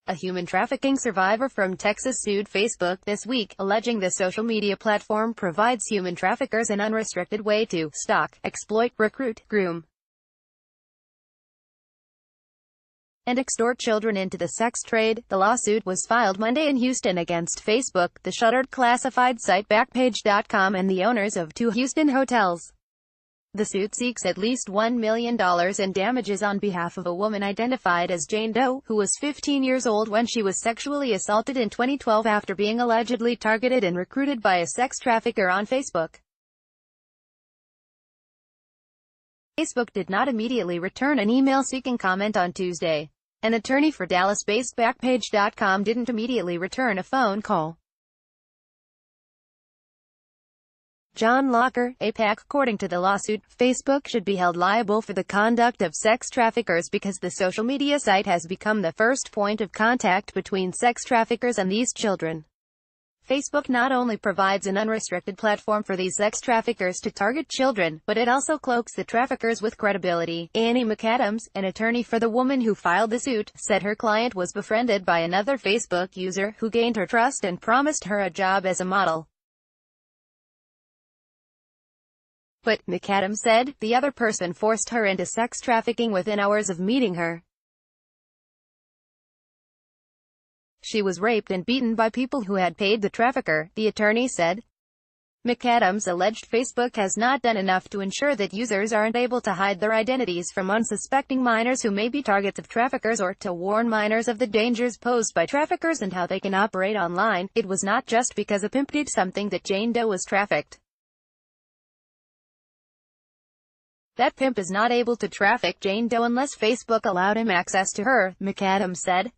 A human trafficking survivor from Texas sued Facebook this week, alleging the social media platform provides human traffickers an unrestricted way to stalk, exploit, recruit, groom, and extort children into the sex trade. The lawsuit was filed Monday in Houston against Facebook, the shuttered classified site Backpage.com, and the owners of 2 Houston hotels. The suit seeks at least $1 million in damages on behalf of a woman identified as Jane Doe, who was 15 years old when she was sexually assaulted in 2012 after being allegedly targeted and recruited by a sex trafficker on Facebook. Facebook did not immediately return an email seeking comment on Tuesday. An attorney for Dallas-based Backpage.com didn't immediately return a phone call. John Locker, APAC. According to the lawsuit, Facebook should be held liable for the conduct of sex traffickers because the social media site has become the first point of contact between sex traffickers and these children. Facebook not only provides an unrestricted platform for these sex traffickers to target children, but it also cloaks the traffickers with credibility. Annie McAdams, an attorney for the woman who filed the suit, said her client was befriended by another Facebook user, who gained her trust and promised her a job as a model. But, McAdams said, the other person forced her into sex trafficking within hours of meeting her. She was raped and beaten by people who had paid the trafficker, the attorney said. McAdams alleged Facebook has not done enough to ensure that users aren't able to hide their identities from unsuspecting minors who may be targets of traffickers, or to warn minors of the dangers posed by traffickers and how they can operate online. It was not just because a pimp did something that Jane Doe was trafficked. That pimp is not able to traffic Jane Doe unless Facebook allowed him access to her, McAdams said.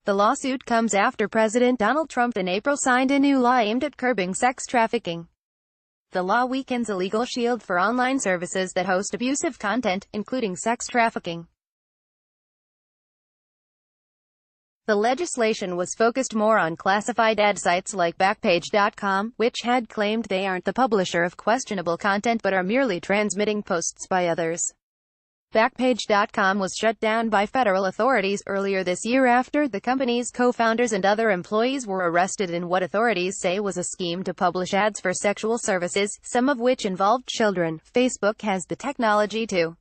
The lawsuit comes after President Donald Trump in April signed a new law aimed at curbing sex trafficking. The law weakens a legal shield for online services that host abusive content, including sex trafficking. The legislation was focused more on classified ad sites like Backpage.com, which had claimed they aren't the publisher of questionable content but are merely transmitting posts by others. Backpage.com was shut down by federal authorities earlier this year after the company's co-founders and other employees were arrested in what authorities say was a scheme to publish ads for sexual services, some of which involved children. Facebook has the technology to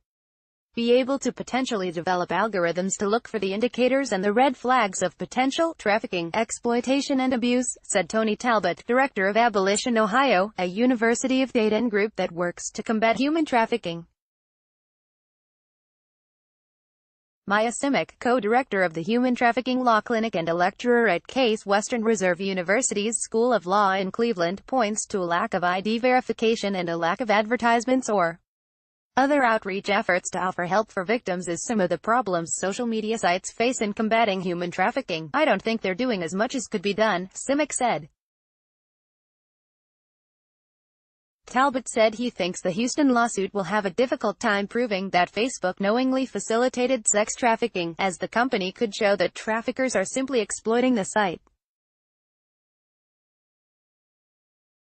be able to potentially develop algorithms to look for the indicators and the red flags of potential trafficking, exploitation and abuse, said Tony Talbot, director of Abolition Ohio, a University of Dayton group that works to combat human trafficking. Maya Simic, co-director of the Human Trafficking Law Clinic and a lecturer at Case Western Reserve University's School of Law in Cleveland, points to a lack of ID verification and a lack of advertisements or other outreach efforts to offer help for victims as some of the problems social media sites face in combating human trafficking. I don't think they're doing as much as could be done, Simic said. Talbot said he thinks the Houston lawsuit will have a difficult time proving that Facebook knowingly facilitated sex trafficking, as the company could show that traffickers are simply exploiting the site.